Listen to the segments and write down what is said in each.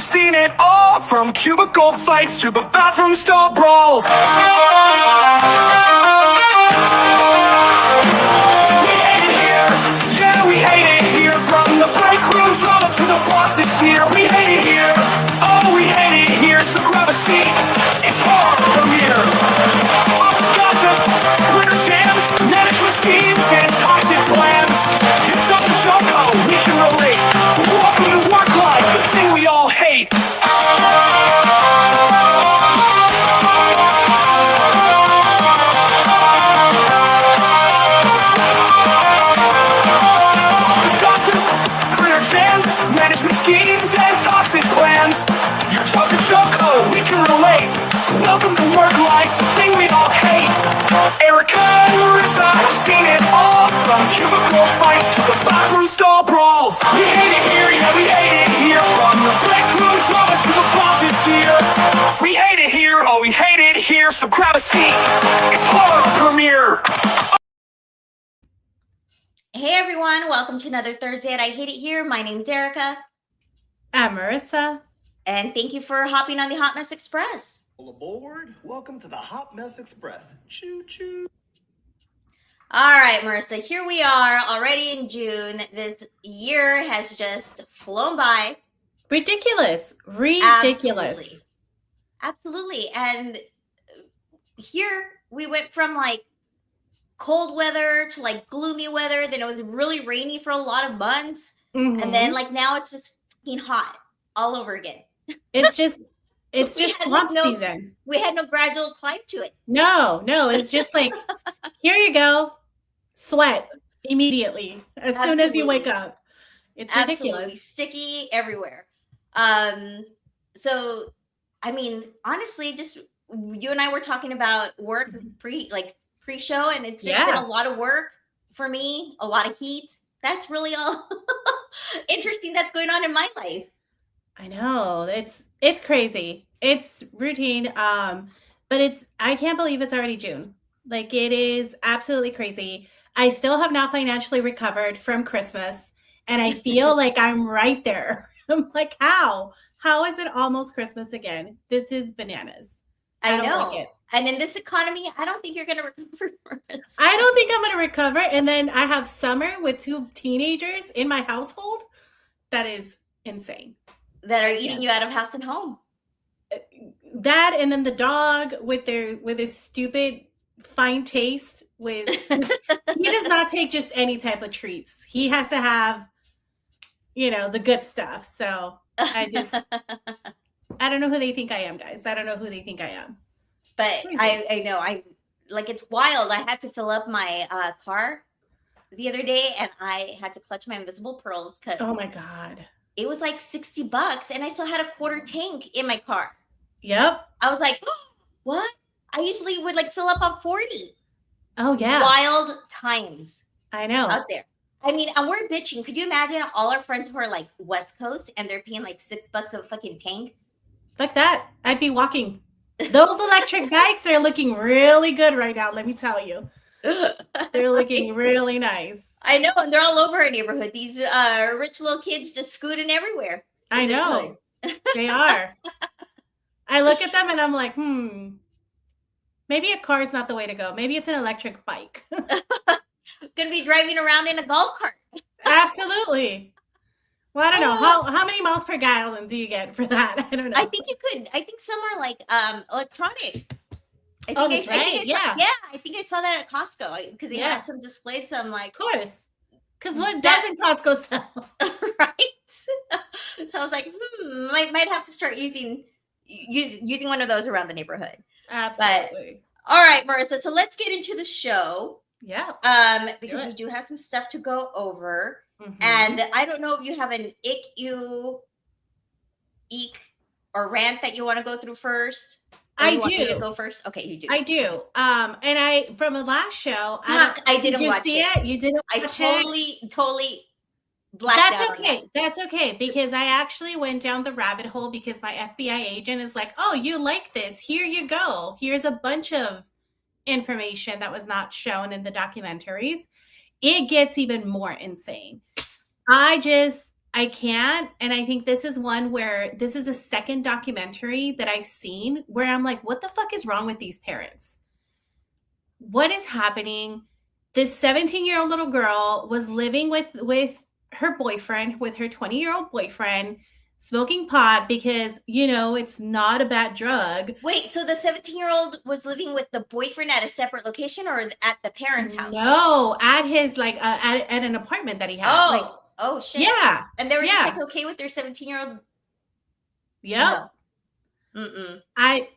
seen it all, from cubicle fights to the bathroom stall brawls. We hate it here, yeah, we hate it here. From the break room drama to the bosses here. We hate it here, oh, we hate it here. So grab a seat, it's hard from here. Office gossip, Twitter jams, management schemes, and toxic plans. You jump and jump, oh, we can relate. Welcome to work life, the thing we all hate. Office gossip, career jams, management schemes, and toxic plans. Your job's a joke, oh, we can relate. Welcome to work life, the thing we all hate. Erika and Marissa have seen it all, from cubicle fights to the bathroom stall brawls. We hate it here, yeah, we hate it here. From the break room drama to the bosses here. We hate it here, oh, we hate it here. So grab a seat, it's horror premiere. Hey everyone, welcome to another Thursday at I Hate It Here. My name's Erika. I'm Marissa. And thank you for hopping on the Hotmess Express. All aboard. Welcome to the Hotmess Express. Choo choo. All right, Marissa, here we are already in June. This year has just flown by. Ridiculous. Absolutely. And here we went from like cold weather to like gloomy weather. Then it was really rainy for a lot of months. Mhm. And then like now it's just fucking hot all over again. It's just We swamp had season. We had no gradual climb to it. No, it's just like, here you go. Sweat immediately as soon as you wake up. It's Absolutely ridiculous. sticky everywhere. So I mean, honestly, just you and I were talking about work pre-show, and it's just been Yeah. a lot of work for me, a lot of heat. That's really all interesting that's going on in my life. I know. It's crazy. It's routine. But I can't believe it's already June. Like, it is absolutely crazy. I still have not financially recovered from Christmas, and I feel like I'm right there. I'm like, how? How is it almost Christmas again? This is bananas. I don't know. like it. And in this economy, I don't think you're going to recover from it. I don't think I'm going to recover. And then I have summer with 2 teenagers in my household. That is insane. That are eating you out of house and home. That, and then the dog with his stupid fine taste. He does not take just any type of treats. He has to have, the good stuff. So I don't know who they think I am, guys. I don't know who they think I am. But Crazy. I know, it's wild. I had to fill up my car the other day, and I had to clutch my invisible pearls because Oh my God. it was like $60 and I still had a quarter tank in my car. Yep. I was like, oh, what? I usually would like fill up on 40. Oh yeah. Wild times I know. out there. I mean, and we're bitching. Could you imagine all our friends who are like West Coast and they're paying like $6 a fucking tank? Like that. I'd be walking. Those electric bikes are looking really good right now, let me tell you. They're looking really nice. I know, and they're all over our neighborhood. These rich little kids just scooting everywhere. I in this know. hood. They are. I look at them and I'm like, maybe a car is not the way to go. Maybe it's an electric bike. Gonna be driving around in a golf cart. Absolutely. Well, I don't know. How many miles per gallon do you get for that? I don't know. I think you could. I think some are like electronic. I think that's right. I think I saw that at Costco because they had some displayed. So I'm like, Of course. Because what doesn't Costco sell? right? So I was like, might have to start using one of those around the neighborhood. Absolutely. All right, Marissa. So let's get into the show. Yeah. Because we do have some stuff to go over. Mhm. And I don't know if you have an eek, or rant that you want to go through first. I you want me to do. go first? Okay, you do. I do. And from the last show, Fuck, I didn't did you watch see it. it? You didn't I watch it? totally blacked out. That's on okay. that. That's okay. Because I actually went down the rabbit hole because my FBI agent is like, oh, you like this. Here you go. Here's a bunch of information that was not shown in the documentaries. It gets even more insane. I I can't. And I think this is one where this is a second documentary that I've seen where I'm like, what the fuck is wrong with these parents? What is happening? This 17-year-old little girl was living with her boyfriend, with her 20-year-old boyfriend, smoking pot because, it's not a bad drug. Wait, so the 17-year-old was living with the boyfriend at a separate location or at the parents' house? No, at his at an apartment that he had. Oh shit. Yeah. And they were just like okay with their 17-year-old. Yep. No. I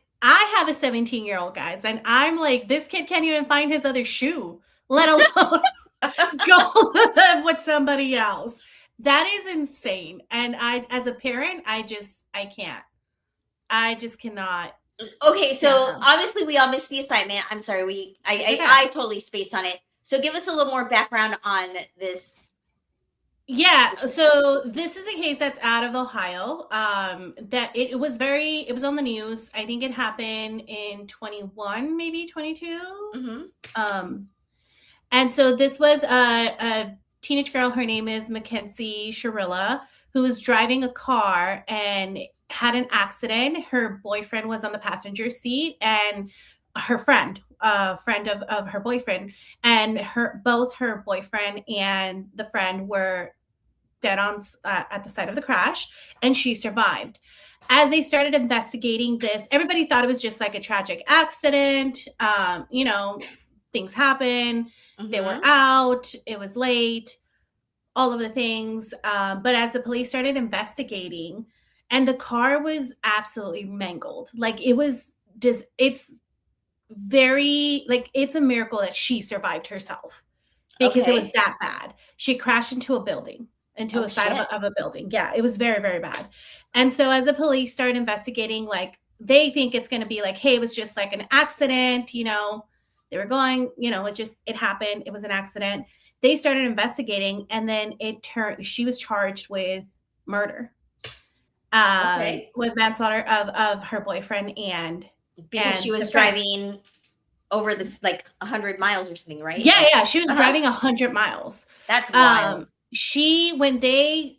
have a 17-year-old, guys, and I'm like, this kid can't even find his other shoe, let alone go live with somebody else. That is insane. And as a parent, I can't. I just cannot. Okay, so obviously we all missed the assignment. I'm sorry, I totally spaced on it. So give us a little more background on this. Yeah, so this is a case that's out of Ohio. That it was on the news. I think it happened in 21, maybe 22. And so this was a teenage girl. Her name is Mackenzie Shirilla, who was driving a car and had an accident. Her boyfriend was on the passenger seat, and her friend of her boyfriend, and both her boyfriend and the friend were dead on at the site of the crash, and she survived. As they started investigating this, everybody thought it was just like a tragic accident. Things happen. They were out. It was late. All of the things. But as the police started investigating, and the car was absolutely mangled. Like it was just, it's a miracle that she survived herself because it was that bad. She crashed into a building, into a side of a building. Yeah, it was very, very bad. And so as the police started investigating, like they think it's going to be like, hey, it was just like an accident, they were going, it happened. It was an accident. They started investigating, and then she was charged with murder, with manslaughter of her boyfriend because she was driving over this like 100 miles or something, right? Yeah. She was driving 100 miles. That's wild. When the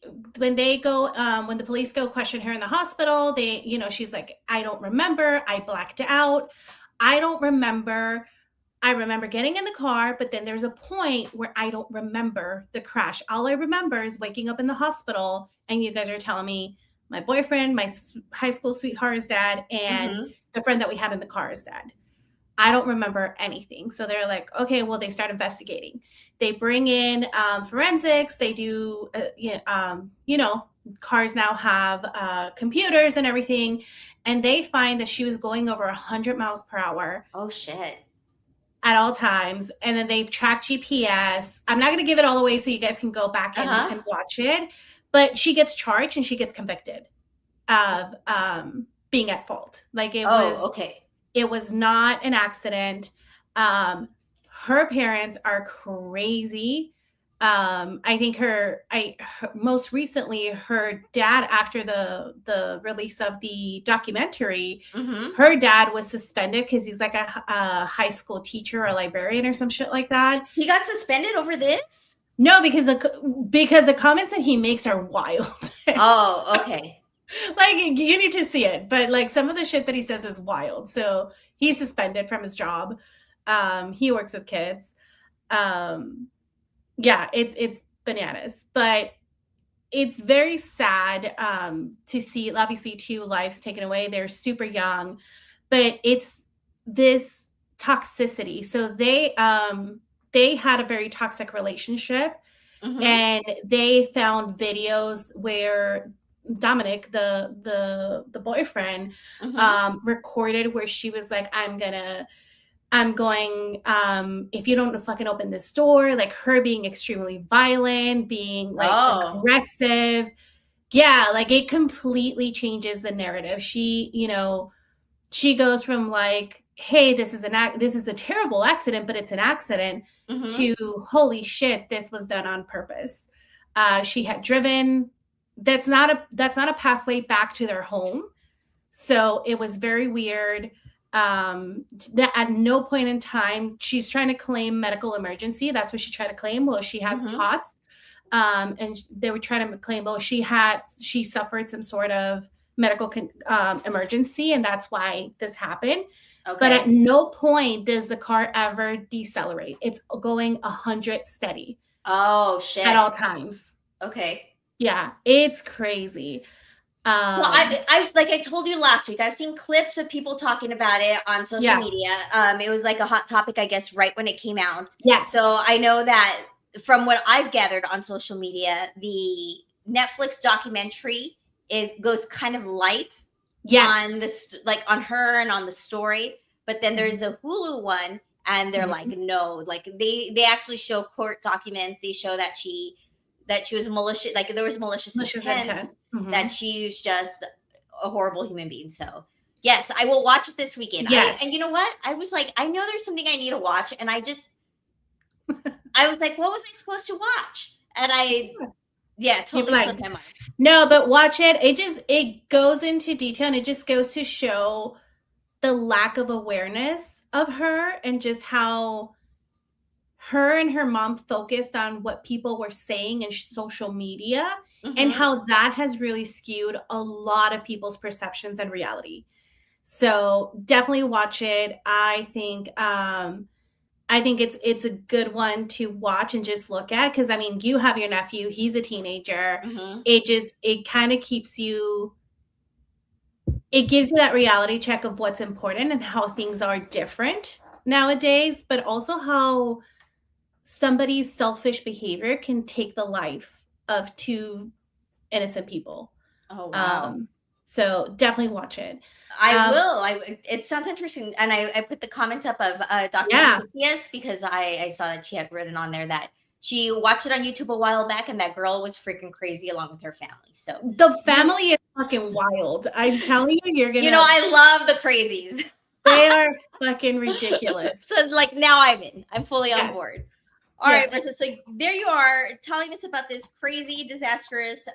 police go question her in the hospital, she's like, I don't remember. I blacked out. I don't remember. I remember getting in the car, but then there's a point where I don't remember the crash. All I remember is waking up in the hospital, and you guys are telling me my boyfriend, my high school sweetheart is dead, and the friend that we had in the car is dead. I don't remember anything. So they're like, okay, well, they start investigating. They bring in forensics. They do, cars now have computers and everything. And they find that she was going over 100 miles per hour. Oh, shit. At all times. And then they've tracked GPS. I'm not going to give it all away so you guys can go back and watch it. But she gets charged and she gets convicted of being at fault. Like it was not an accident. Her parents are crazy. I think most recently, her dad, after the release of the documentary, her dad was suspended because he's like a high school teacher or librarian or some shit like that. He got suspended over this? No, because the comments that he makes are wild. Oh, okay. Like you need to see it, but like some of the shit that he says is wild. So he's suspended from his job. He works with kids. Yeah, it's bananas, but it's very sad to see obviously 2 lives taken away. They're super young, but it's this toxicity. So they had a very toxic relationship, and they found videos where Dominic, the boyfriend, recorded where she was like, I'm going, if you don't fucking open this door, like her being extremely violent, being like aggressive. Yeah, like it completely changes the narrative. She goes from like, hey, this is a terrible accident, but it's an accident, to holy shit, this was done on purpose. She had driven. That's not a pathway back to their home. So it was very weird. That at no point in time she's trying to claim medical emergency. That's what she tried to claim. Well, she has POTS. and they were trying to claim, oh, she suffered some sort of medical emergency, and that's why this happened. Okay. But at no point does the car ever decelerate. It's going 100 steady. Oh shit! At all times. Okay. Yeah, it's crazy. Well, I was like I told you last week, I've seen clips of people talking about it on social media. It was like a hot topic, I guess, right when it came out. Yes. So I know that from what I've gathered on social media, the Netflix documentary, it goes kind of light on this, like on her and on the story. But then there's a Hulu one, and they're like, no, like they actually show court documents. They show that she was malicious, like there was malicious intent. That she was just a horrible human being. So yes, I will watch it this weekend. Yes. And you know what? I was like, I know there's something I need to watch, and I was like, what was I supposed to watch? And totally slipped my mind. No, but watch it. It goes into detail, and it just goes to show the lack of awareness of her and just how her and her mom focused on what people were saying in social media and how that has really skewed a lot of people's perceptions and reality. So definitely watch it. I think it's a good one to watch and just look at, because I mean, you have your nephew, he's a teenager. It kind of keeps you, it gives you that reality check of what's important and how things are different nowadays, but also how somebody's selfish behavior can take the life of two innocent people. Oh, wow. So definitely watch it. I will. It sounds interesting. And I put the comment up of Dr. Macias, because I saw that she had written on there that she watched it on YouTube a while back, and that girl was freaking crazy along with her family. So the family is fucking wild. I'm telling you, you're gonna. You know, I love the crazies. They are fucking ridiculous. So like now I'm fully on board. All right, Marissa, so there you are telling us about this crazy, disastrous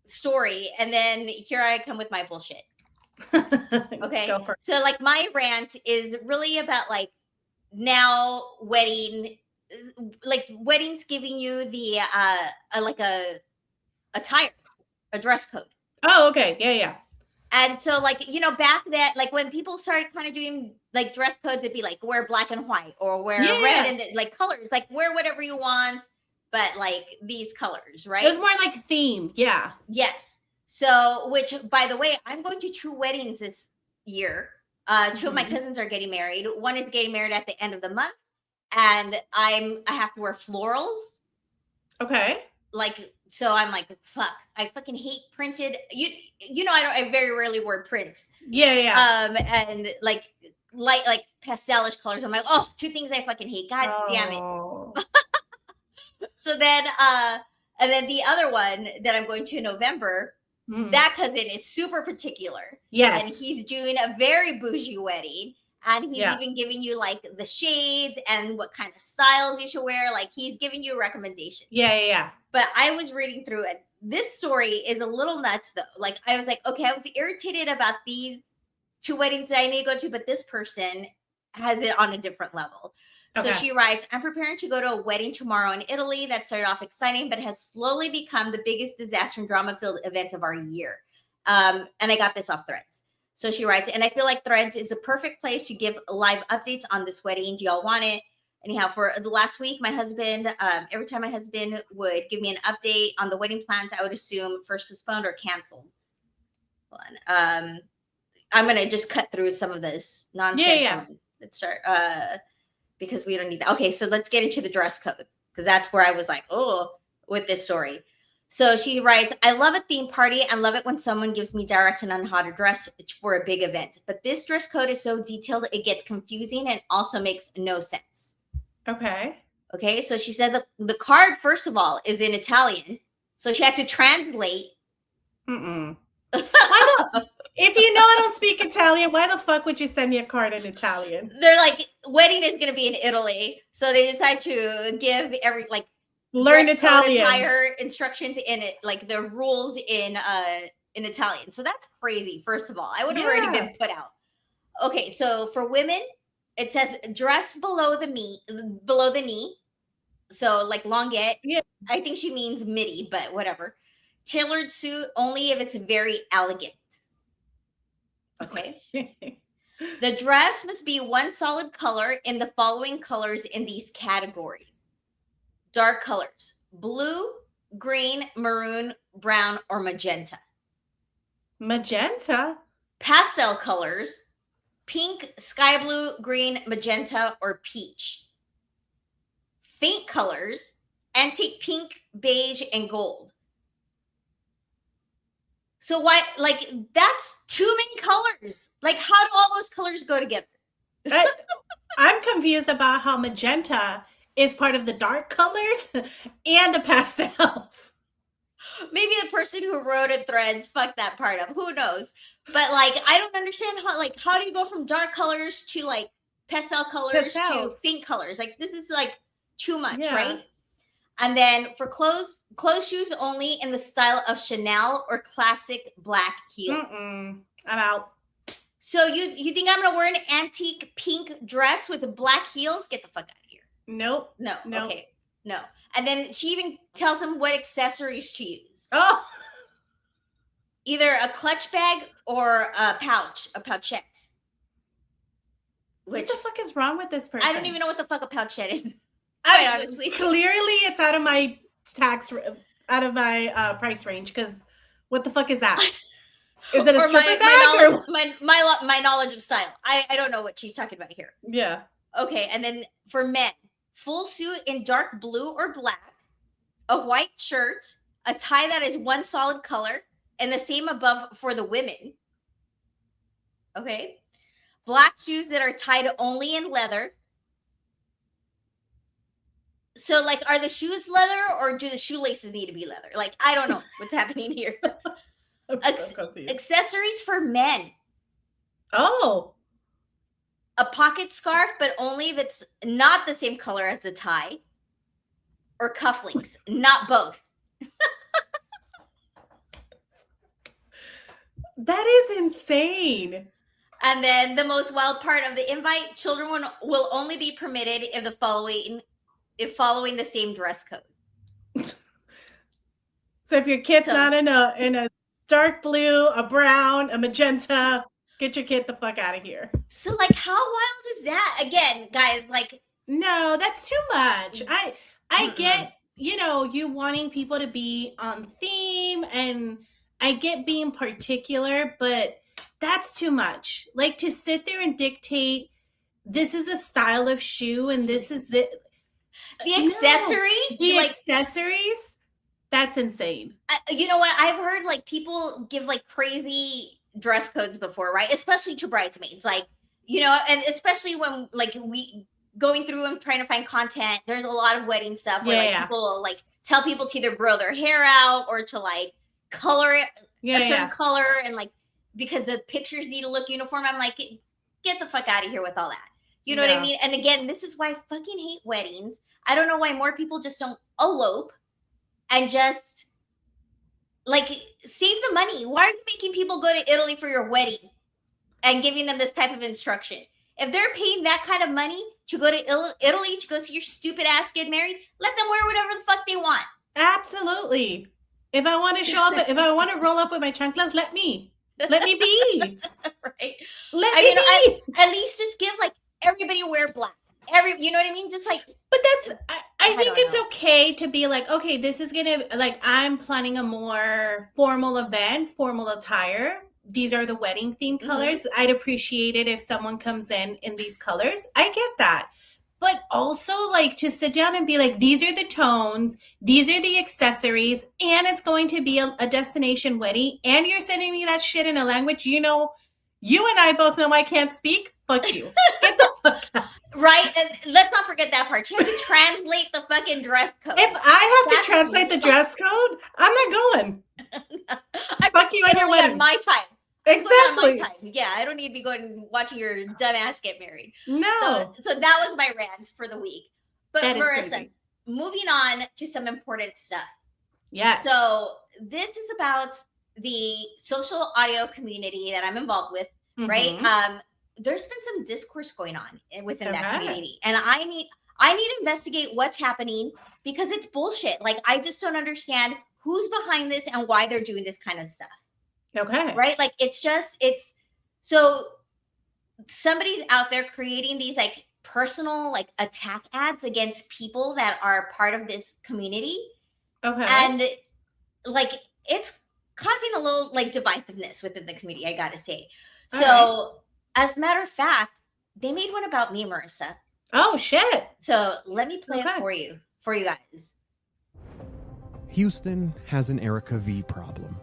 story, and then here I come with my bullshit. Okay, Go for it. So like my rant is really about like now weddings giving you the like a attire, a dress code. Oh, okay, yeah. And so, like, you know, back then, like when people started kind of doing like dress codes, it'd be like wear black and white or wear red and like colors, like wear whatever you want, but like these colors, right? It was more like themed, yeah. Yes. So, which by the way, I'm going to 2 weddings this year. 2 of my cousins are getting married. One is getting married at the end of the month, and I have to wear florals. Okay. Like, so I'm like, fuck, I fucking hate printed. You know, I very rarely wear prints. Yeah. And like light, like pastelish colors. I'm like, oh, 2 things I fucking hate. God damn it. So then, and then the other one that I'm going to in November, that cousin is super particular. Yes. And he's doing a very bougie wedding. And he's even giving you like the shades and what kind of styles you should wear. Like he's giving you a recommendation. Yeah. But I was reading through it. This story is a little nuts though. Like I was like, okay, I was irritated about these 2 weddings that I need to go to, but this person has it on a different level. Okay. So she writes, I'm preparing to go to a wedding tomorrow in Italy that started off exciting, but has slowly become the biggest disaster and drama-filled event of our year. And I got this off Threads. So she writes, and I feel like Threads is a perfect place to give live updates on this wedding. Do y'all want it? Anyhow, for the last week, my husband, every time my husband would give me an update on the wedding plans, I would assume first postponed or canceled. I'm going to just cut through some of this nonsense. Yeah. Let's start, because we don't need that. Okay, so let's get into the dress code, because that's where I was like, oh, with this story. So she writes, I love a theme party and love it when someone gives me direction on how to dress for a big event. But this dress code is so detailed, it gets confusing and also makes no sense. Okay. So she said the card, first of all, is in Italian. So she had to translate. If you know I don't speak Italian, why the fuck would you send me a card in Italian? They're like, wedding is going to be in Italy. So they decide to give learn Italian. Entire instructions in it, like the rules in Italian. So that's crazy. First of all, I would have already been put out. Okay, so for women, it says dress below the knee, So like longuette. Yeah. I think she means midi, but whatever. Tailored suit only if it's very elegant. Okay. The dress must be one solid color in the following colors in these categories. Dark colors: blue, green, maroon, brown, or magenta. Magenta. Pastel colors: pink, sky blue, green, magenta, or peach. Faint colors: antique pink, beige, and gold. So why, like, that's too many colors. Like, how do all those colors go together? I'm confused about how magenta is part of the dark colors and the pastels. Maybe the person who wrote it threads fucked that part up. Who knows? But like, I don't understand how do you go from dark colors to like pastel colors to faint colors? Like, this is like too much, right? And then for closed shoes only in the style of Chanel or classic black heels. I'm out. So you think I'm gonna wear an antique pink dress with black heels? Get the fuck out of here. Nope. No. Okay. No. And then she even tells him what accessories to use. Oh. Either a clutch bag or a pouchette. What the fuck is wrong with this person? I don't even know what the fuck a pouchette is. Quite honestly. Clearly it's out of my price range, because what the fuck is that? Is it a stripper bag? My knowledge of style. I don't know what she's talking about here. Yeah. Okay, and then for men, full suit in dark blue or black, a white shirt, a tie that is one solid color, and the same above for the women. Okay. Black shoes that are tied only in leather. So, like, are the shoes leather or do the shoelaces need to be leather? Like, I don't know what's happening here. I'm so confused. Accessories for men. Oh. A pocket scarf, but only if it's not the same color as the tie. Or cufflinks, not both. That is insane. And then the most wild part of the invite: children will only be permitted if following the same dress code. So if your kid's not in a dark blue, a brown, a magenta, get your kid the fuck out of here. So like, how wild is that? Again, guys, like, no, that's too much. I get, you wanting people to be on theme, and I get being particular, but that's too much. Like, to sit there and dictate, this is a style of shoe and this is the accessories, that's insane. You know what? I've heard like people give like crazy dress codes before, right? Especially to bridesmaids, like, and especially when like we going through and trying to find content, there's a lot of wedding stuff where people will like tell people to either grow their hair out or to like color it a certain color, and like, because the pictures need to look uniform. I'm like, get the fuck out of here with all that. You know what I mean? And again, this is why I fucking hate weddings. I don't know why more people just don't elope and just like save the money. Why are you making people go to Italy for your wedding and giving them this type of instruction? If they're paying that kind of money to go to Italy to go see your stupid ass get married, let them wear whatever the fuck they want. Absolutely. If I want to show up, if I want to roll up with my chanclas, let me be. Right. Let me be. At least just give like everybody wear black. You know what I mean? Just like, but that's, I think it's okay to be like, okay, this is gonna, like, I'm planning a more formal event, formal attire. These are the wedding themed colors. I'd appreciate it if someone comes in these colors. I get that. But also, like, to sit down and be like, these are the tones, these are the accessories, and it's going to be a destination wedding, and you're sending me that shit in a language, you and I both know I can't speak. Fuck you. Get the fuck out. Right? And let's not forget that part. She has to translate the fucking dress code. If I have to translate the dress code, I'm not going. Fuck you and your wedding. On my time. Exactly. Yeah, I don't need to be watching your dumb ass get married. No. So that was my rant for the week. But Marissa, moving on to some important stuff. Yes. So this is about the social audio community that I'm involved with, right? There's been some discourse going on within that community, and I need to investigate what's happening because it's bullshit. Like, I just don't understand who's behind this and why they're doing this kind of stuff. Okay. Right? Like, it's so somebody's out there creating these like personal like attack ads against people that are part of this community. Okay. And like, it's causing a little like divisiveness within the community, I gotta say. So as a matter of fact, they made one about me, Marissa. Oh shit. So let me play it for you guys. Houston has an Erika V problem.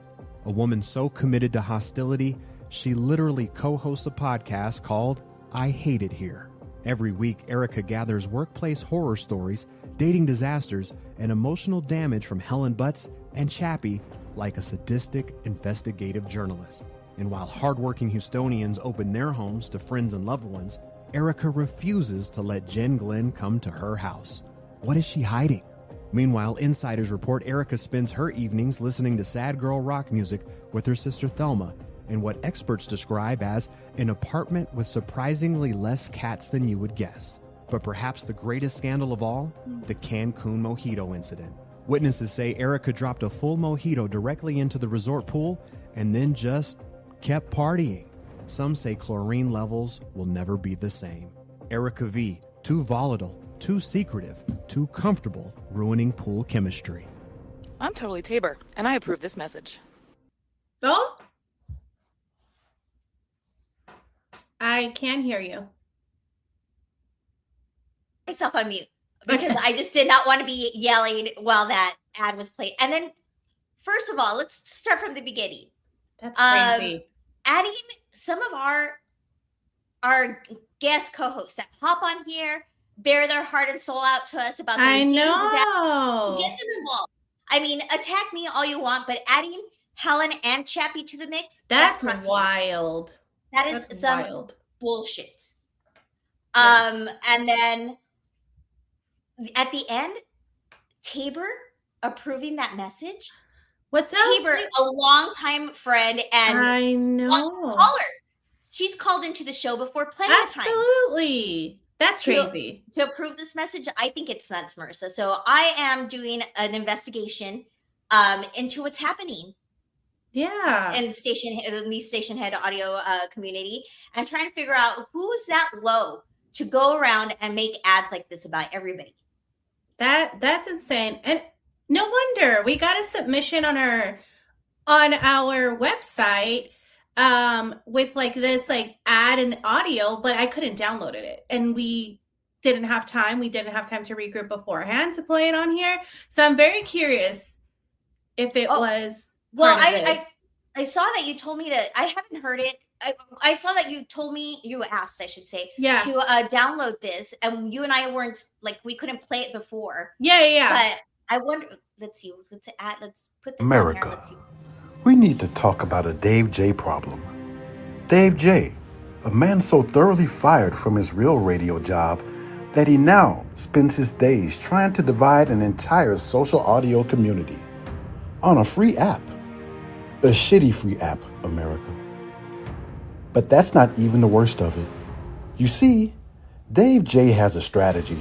A woman so committed to hostility, she literally co-hosts a podcast called I Hate It Here. Every week, Erika gathers workplace horror stories, dating disasters, and emotional damage from Helen Butts and Chappie like a sadistic investigative journalist. And while hardworking Houstonians open their homes to friends and loved ones, Erika refuses to let Jen Glenn come to her house. What is she hiding? Meanwhile, insiders report Erika spends her evenings listening to sad girl rock music with her sister Thelma in what experts describe as an apartment with surprisingly less cats than you would guess. But perhaps the greatest scandal of all, the Cancun mojito incident. Witnesses say Erika dropped a full mojito directly into the resort pool and then just kept partying. Some say chlorine levels will never be the same. Erika V, too volatile, too secretive, too comfortable, ruining pool chemistry. I'm totally Tabor, and I approve this message. Oh? I can hear you. Myself on mute because I just did not want to be yelling while that ad was played. And then, first of all, let's start from the beginning. That's crazy. Adding some of our guest co-hosts that hop on here, bare their heart and soul out to us about. I know. Get them involved. I mean, attack me all you want, but adding Helen and Chappie to the mix, that's wild. That is that's some wild bullshit. And then at the end, Tabor approving that message. What's up, Tabor, a longtime friend and I know caller. She's called into the show before plenty of times. Absolutely. That's crazy. To approve this message, I think it's nuts, Marissa. So I am doing an investigation into what's happening. Yeah. In the station head audio community, and trying to figure out who's that low to go around and make ads like this about everybody. That's insane. And no wonder we got a submission on our website with like this like ad and audio, but I couldn't download it. And we didn't have time. We didn't have time to regroup beforehand to play it on here. So I'm very curious if it was. Well, I saw that you told me to. I haven't heard it. I saw that you told me, you asked, I should say, to download this, and you and I weren't like, we couldn't play it before. Yeah. But I wonder. Let's see. Let's put this America. on here. Let's see. We need to talk about a Dave J problem. Dave J, a man so thoroughly fired from his real radio job that he now spends his days trying to divide an entire social audio community on a free app. A shitty free app, America. But that's not even the worst of it. You see, Dave J has a strategy.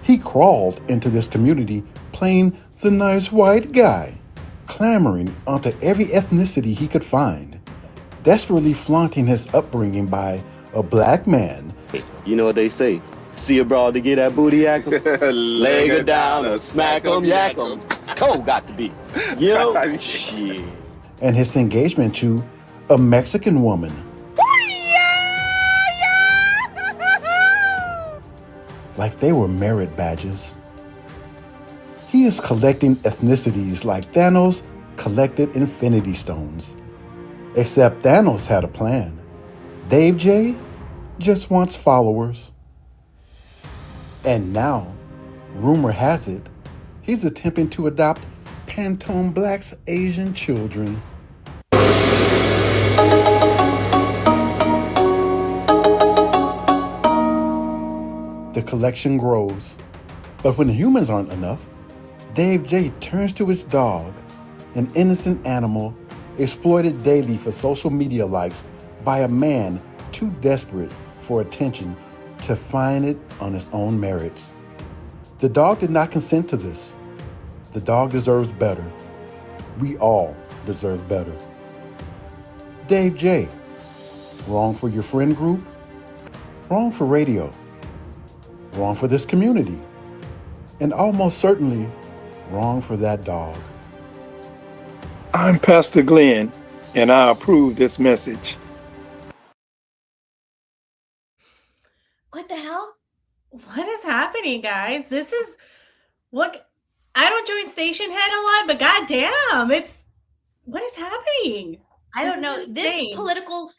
He crawled into this community playing the nice white guy, clamoring onto every ethnicity he could find, desperately flaunting his upbringing by a black man. You know what they say, see a broad to get that booty yak 'em, leg her down or smack 'em, yak 'em. Cole got to be, you know? Shit. And his engagement to a Mexican woman. Like they were merit badges. He is collecting ethnicities like Thanos collected Infinity Stones. Except Thanos had a plan. Dave J just wants followers. And now, rumor has it, he's attempting to adopt Pantone Black's Asian children. The collection grows. But when humans aren't enough, Dave J turns to his dog, an innocent animal exploited daily for social media likes by a man too desperate for attention to find it on his own merits. The dog did not consent to this. The dog deserves better. We all deserve better. Dave J. Wrong for your friend group. Wrong for radio. Wrong for this community. And almost certainly wrong for that dog. I'm Pastor Glenn, and I approve this message. What the hell? What is happening, guys? This is what I don't join station head a lot, but goddamn, what is happening? I don't know. This is This insane. political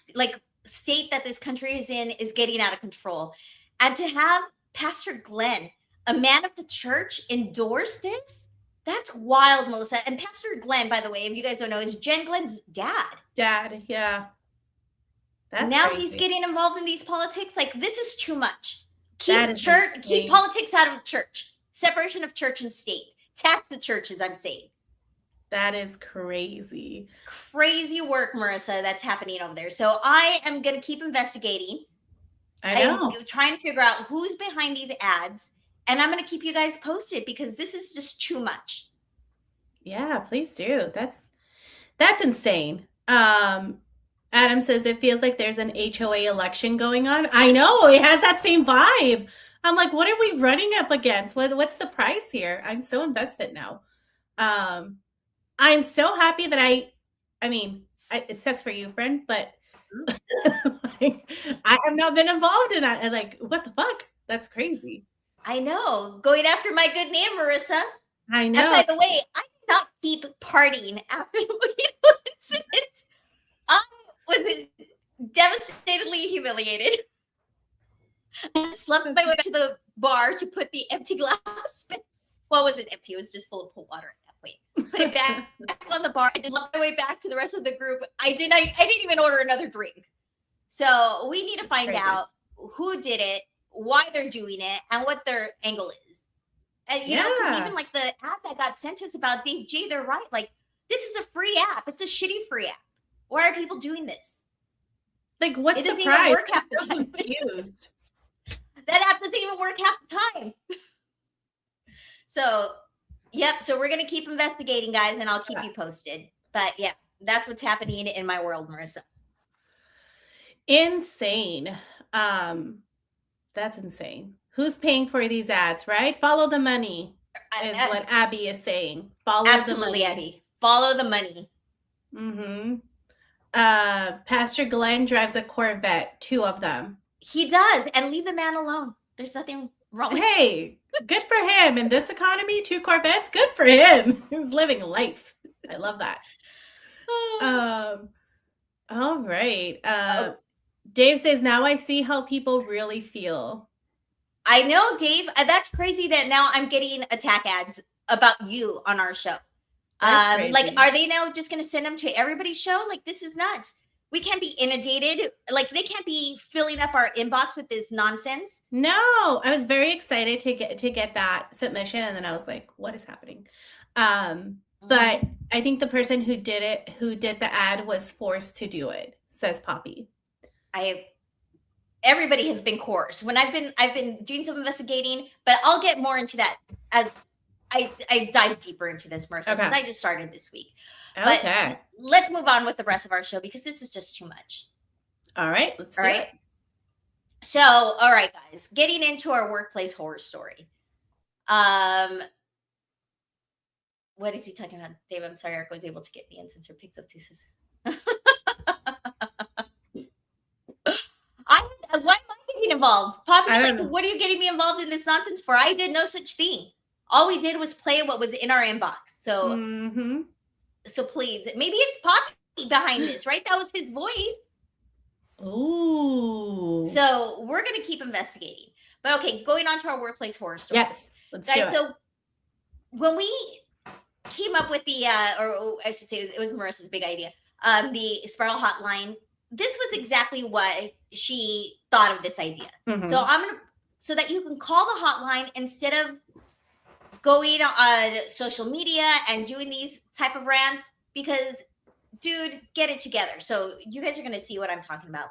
state that this country is in is getting out of control. And to have Pastor Glenn, a man of the church, endorse this, that's wild, Melissa. And Pastor Glenn, by the way, if you guys don't know, is Jen Glenn's dad. Dad, yeah. That's Now crazy. he's getting involved in these politics. Like, this is too much. That is insane. Keep politics out of church. Separation of church and state. Tax the churches, I'm saying. That is crazy. Crazy work, Marissa, that's happening over there. So I am going to keep investigating. I know. I'm trying to figure out who's behind these ads. And I'm going to keep you guys posted because this is just too much. Yeah, please do. That's insane. Adam says it feels like there's an HOA election going on. I know, it has that same vibe. I'm like, what are we running up against? What's the price here? I'm so invested now. I'm so happy that I mean, it sucks for you, friend, but like, I have not been involved in that. And like, what the fuck? That's crazy. I know. Going after my good name, Marissa. I know. And by the way, I did not keep partying after the Weedle incident. I was devastatedly humiliated. I slept my way to the bar to put the empty glass. Well, it wasn't empty. It was just full of cold water at that point. Put it back on the bar. I did slept my way back to the rest of the group. I didn't even order another drink. So we need to find out who did it, why they're doing it, and what their angle is. And you know, because even like the app that got sent to us about Dave J, they're right. Like, this is a free app. It's a shitty free app. Why are people doing this? Like, what's it the doesn't price? even work half the I'm time. confused. That app doesn't even work half the time. So, yep. So we're going to keep investigating, guys, and I'll keep you posted. But yeah, that's what's happening in my world, Marissa. Insane. That's insane. Who's paying for these ads, right? Follow the money is what Abby is saying. Follow Absolutely, the money. Abby. Follow the money. Mm-hmm. Pastor Glenn drives a Corvette, 2 of them. He does, and leave the man alone. There's nothing wrong with Hey, good for him. In this economy, 2 Corvettes, good for him. He's living life. I love that. All right. Dave says, now I see how people really feel. I know, Dave. That's crazy that now I'm getting attack ads about you on our show. Like, are they now just going to send them to everybody's show? Like, this is nuts. We can't be inundated. Like, they can't be filling up our inbox with this nonsense. No, I was very excited to get that submission, and then I was like, what is happening? But I think the person who did the ad was forced to do it, says Poppy. Everybody has been coerced. When I've been doing some investigating, but I'll get more into that as I dive deeper into this, Marissa, because I just started this week. Okay. But let's move on with the rest of our show because this is just too much. All right, let's do it. So, all right, guys, getting into our workplace horror story. What is he talking about? Dave, I'm sorry, Erica was able to get me in since her picks up 2 sisters. Why am I getting involved? Poppy's like, what are you getting me involved in this nonsense for? I did no such thing. All we did was play what was in our inbox. So, so please, maybe it's Poppy behind this, right? That was his voice. Ooh. So we're going to keep investigating. But okay, going on to our workplace horror story. Yes, let's do it. So when we came up with the, or I should say it was Marissa's big idea, the Spiral Hotline, this was exactly what she thought of this idea. So so that you can call the hotline instead of going on social media and doing these type of rants, because dude, get it together. So you guys are going to see what I'm talking about.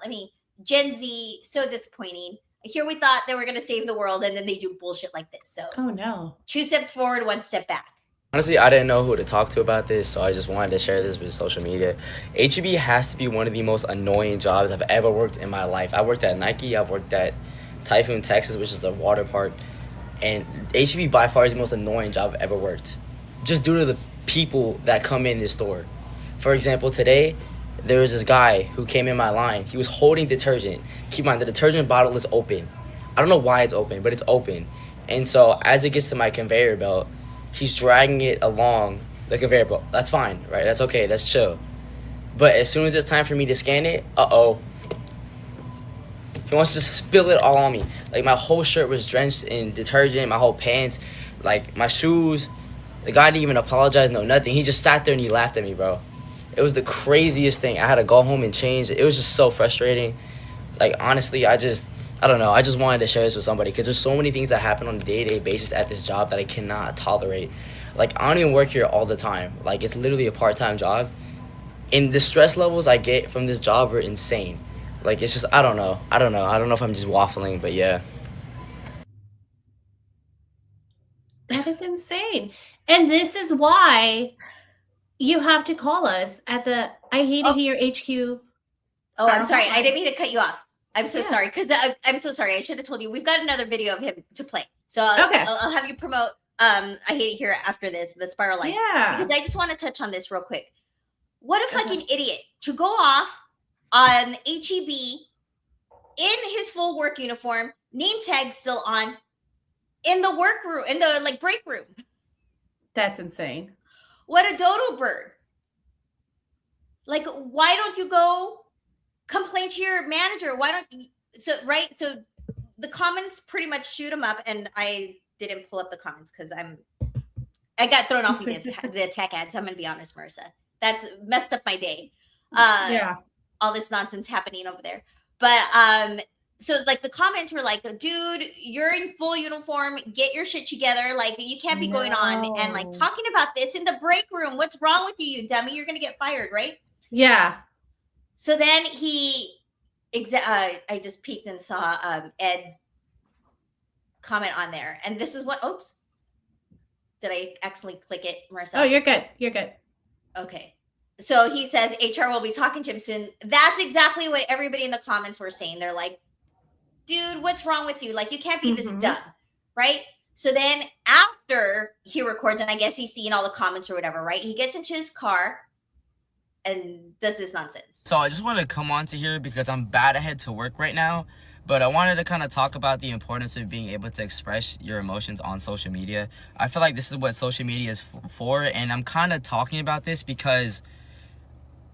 Gen Z, so disappointing. Here we thought they were going to save the world, and then they do bullshit like this. So, Oh no. 2 steps forward, 1 step back. Honestly, I didn't know who to talk to about this, so I just wanted to share this with social media. HEB has to be one of the most annoying jobs I've ever worked in my life. I worked at Nike, I've worked at Typhoon, Texas, which is a water park, and HEB by far is the most annoying job I've ever worked, just due to the people that come in this store. For example, today, there was this guy who came in my line. He was holding detergent. Keep in mind, the detergent bottle is open. I don't know why it's open, but it's open. And so as it gets to my conveyor belt, he's dragging it along the conveyor belt. That's fine, right? That's okay. That's chill. But as soon as it's time for me to scan it, he wants to spill it all on me. Like, my whole shirt was drenched in detergent, my whole pants, like, my shoes. The guy didn't even apologize, no nothing. He just sat there and he laughed at me, bro. It was the craziest thing. I had to go home and change. It was just so frustrating. Like, honestly, I don't know. I just wanted to share this with somebody because there's so many things that happen on a day-to-day basis at this job that I cannot tolerate. Like, I don't even work here all the time. Like, it's literally a part-time job. And the stress levels I get from this job are insane. Like, it's just, I don't know. I don't know if I'm just waffling, but yeah. That is insane. And this is why you have to call us at the I Hate It Here HQ. Oh, I'm sorry. I didn't mean to cut you off. I'm so sorry. Because I'm so sorry. I should have told you. We've got another video of him to play. So I'll have you promote I Hate It Here after this, the spiral line. Yeah. Because I just want to touch on this real quick. What a fucking idiot to go off on HEB in his full work uniform, name tag still on, in the work room, in the like break room. That's insane. What a dodo bird. Like, why don't you go complain to your manager? Why don't you? So the comments pretty much shoot him up, and I didn't pull up the comments because I got thrown off the tech ads. I'm gonna be honest, Marissa. That's messed up my day. Yeah. All this nonsense happening over there. But so like the comments were like, dude, you're in full uniform, get your shit together. Like, you can't be going on and like talking about this in the break room. What's wrong with you dummy? You're gonna get fired, right? Yeah. So then I just peeked and saw Ed's comment on there. And this is what, oops. Did I accidentally click it, Marissa? Oh, you're good. You're good. Okay. So he says HR will be talking to him soon. That's exactly what everybody in the comments were saying. They're like, dude, what's wrong with you? Like, you can't be this dumb, right? So then after he records, and I guess he's seeing all the comments or whatever, right? He gets into his car and does this nonsense. So I just want to come on to here because I'm bad to head to work right now. But I wanted to kind of talk about the importance of being able to express your emotions on social media. I feel like this is what social media is for. And I'm kind of talking about this because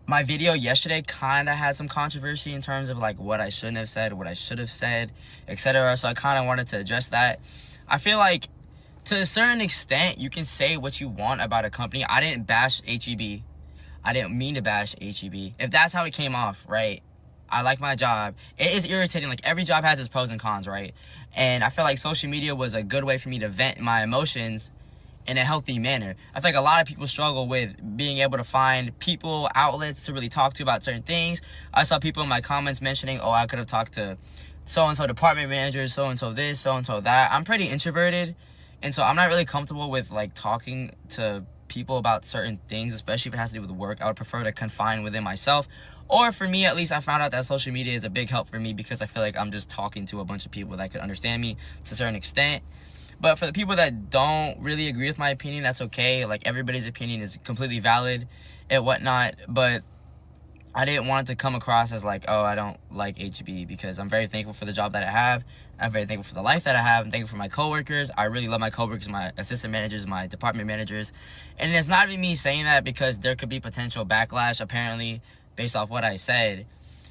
my video yesterday kind of had some controversy in terms of like what I shouldn't have said, what I should have said, etc. So I kind of wanted to address that. I feel like to a certain extent, you can say what you want about a company. I didn't bash HEB. I didn't mean to bash HEB. If that's how it came off, right? I like my job. It is irritating. Like, every job has its pros and cons, right? And I feel like social media was a good way for me to vent my emotions in a healthy manner. I think a lot of people struggle with being able to find people, outlets to really talk to about certain things. I saw people in my comments mentioning, oh, I could have talked to so-and-so department manager, so-and-so this, so-and-so that. I'm pretty introverted, and so I'm not really comfortable with, like, talking to people about certain things, especially if it has to do with work. I would prefer to confine within myself. Or for me, at least, I found out that social media is a big help for me because I feel like I'm just talking to a bunch of people that could understand me to a certain extent. But for the people that don't really agree with my opinion, that's okay. Like, everybody's opinion is completely valid and whatnot. But I didn't want it to come across as like, oh, I don't like HEB, because I'm very thankful for the job that I have. I'm very thankful for the life that I have. I'm thankful for my coworkers. I really love my coworkers, my assistant managers, my department managers. And it's not even me saying that because there could be potential backlash, apparently, based off what I said.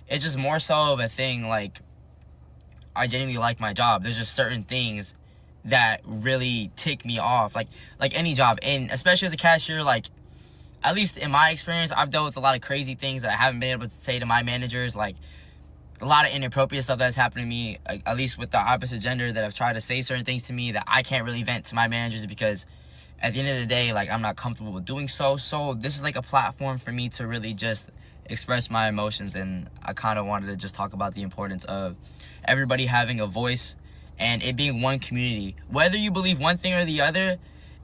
It's just more so of a thing, like, I genuinely like my job. There's just certain things that really tick me off, like any job. And especially as a cashier, like, at least in my experience, I've dealt with a lot of crazy things that I haven't been able to say to my managers, like a lot of inappropriate stuff that's happened to me, at least with the opposite gender, that have tried to say certain things to me that I can't really vent to my managers because at the end of the day, like, I'm not comfortable with doing so. So this is like a platform for me to really just express my emotions, and I kind of wanted to just talk about the importance of everybody having a voice and it being one community. Whether you believe one thing or the other,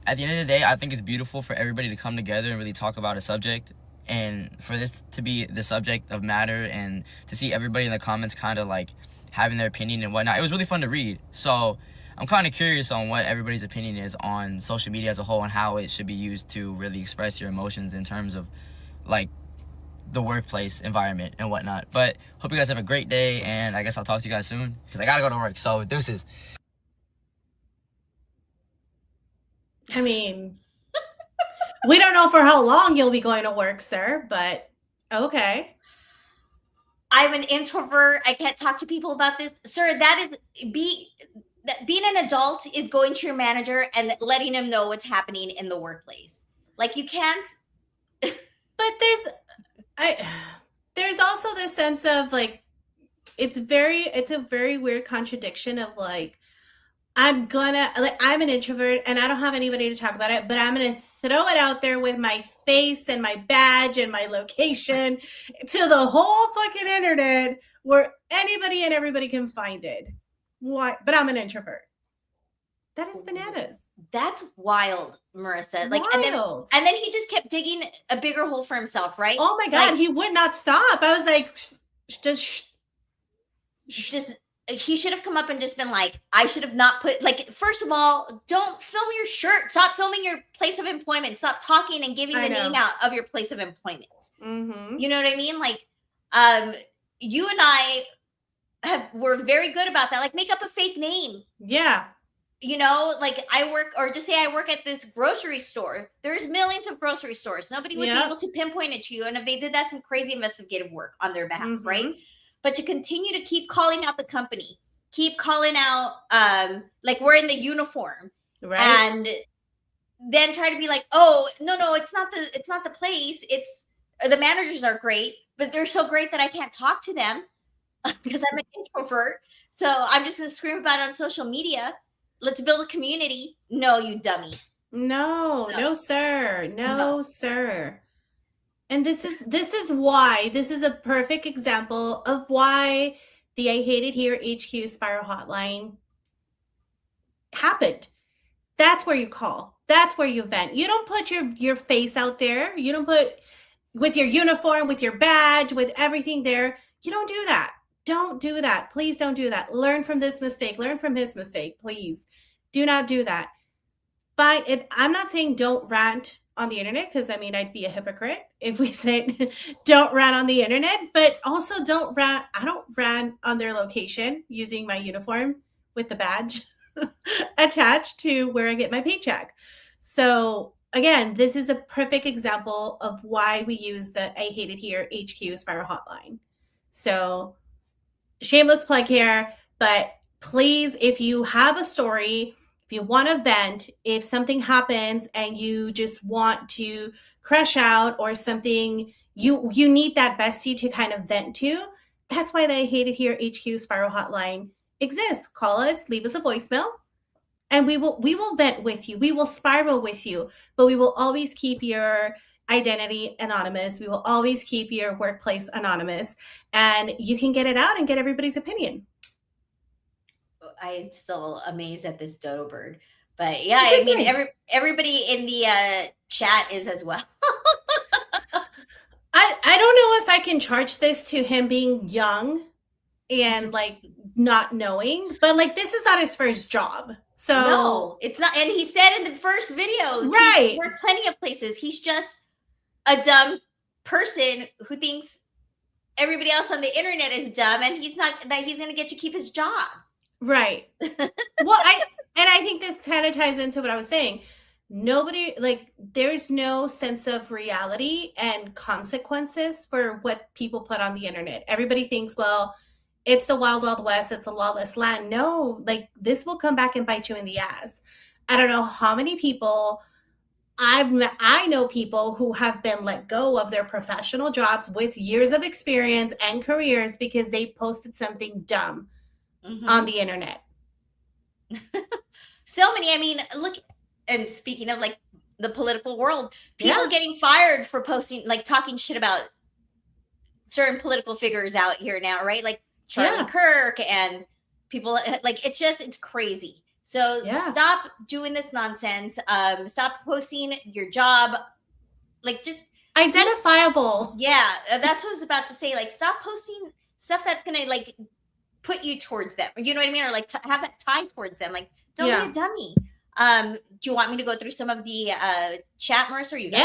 at the end of the day, I think it's beautiful for everybody to come together and really talk about a subject, and for this to be the subject of matter, and to see everybody in the comments kind of like having their opinion and whatnot. It was really fun to read. So I'm kind of curious on what everybody's opinion is on social media as a whole and how it should be used to really express your emotions in terms of like the workplace environment and whatnot. But hope you guys have a great day, and I guess I'll talk to you guys soon because I gotta go to work. So deuces. I mean, we don't know for how long you'll be going to work, sir, but okay. I'm an introvert. I can't talk to people about this. Sir, being an adult is going to your manager and letting him know what's happening in the workplace. Like, you can't. But there's also this sense of like, it's a very weird contradiction of like, I'm an introvert and I don't have anybody to talk about it, but I'm going to throw it out there with my face and my badge and my location to the whole fucking internet where anybody and everybody can find it. Why? But I'm an introvert. That is bananas. That's wild, Marissa. Like, wild. And then he just kept digging a bigger hole for himself, right? Oh my God, like, he would not stop. I was like, he should have come up and just been like, I should have not put, like, first of all, don't film your shirt. Stop filming your place of employment. Stop talking and giving the name out of your place of employment. Mm-hmm. You know what I mean? Like, you and I were very good about that. Like, make up a fake name. Yeah. You know, like I work at this grocery store. There's millions of grocery stores. Nobody would be able to pinpoint it to you. And if they did, that's some crazy investigative work on their behalf, right? But to continue to keep calling out the company, keep calling out, like we're in the uniform, right? And then try to be like, oh, no, it's not the place. The managers are great, but they're so great that I can't talk to them because I'm an introvert. So I'm just going to scream about it on social media. Let's build a community. No, you dummy. No, sir. No, sir. And this is why this is a perfect example of why the I Hate It Here HQ Spiral Hotline happened. That's where you call. That's where you vent. You don't put your face out there. You don't put with your uniform, with your badge, with everything there. You don't do that. Don't do that. Please don't do that. Learn from this mistake. Learn from his mistake. Please do not do that. But I'm not saying don't rant on the internet, because I mean, I'd be a hypocrite if we say don't rant on the internet, but also don't rant. I don't rant on their location using my uniform with the badge attached to where I get my paycheck. So again, this is a perfect example of why we use the I Hate It Here HQ Spiral Hotline. So shameless plug here, but please, if you have a story, if you want to vent, if something happens and you just want to crash out or something, you need that bestie to kind of vent to. That's why the I Hate It Here HQ Spiral Hotline exists. Call us, leave us a voicemail, and we will vent with you. We will spiral with you, but we will always keep your identity anonymous. We will always keep your workplace anonymous, and you can get it out and get everybody's opinion. I'm still amazed at this dodo bird, but yeah, I mean, everybody in the chat is as well. I don't know if I can charge this to him being young and like not knowing, but like this is not his first job. So no, it's not. And he said in the first video, right, he's worked plenty of places. He's just a dumb person who thinks everybody else on the internet is dumb, and he's not, that he's going to get to keep his job. Right. Well, I think this kind of ties into what I was saying. Nobody, like, there's no sense of reality and consequences for what people put on the internet. Everybody thinks, well, it's the wild, wild west. It's a lawless land. No, like, this will come back and bite you in the ass. I don't know how many people I know people who have been let go of their professional jobs with years of experience and careers because they posted something dumb on the internet. So many. I mean, look, and speaking of like the political world, people getting fired for posting, like talking shit about certain political figures out here now, right? Like Charlie Yeah. Kirk and people like it's crazy. So Yeah. stop doing this nonsense. Stop posting your job, like just Identifiable. yeah. That's what I was about to say. Like stop posting stuff that's gonna like put you towards them. You know what I mean? Or like have that tie towards them. Like don't Yeah. be a dummy. Do you want me to go through some of the chat, Marissa? Or you got it?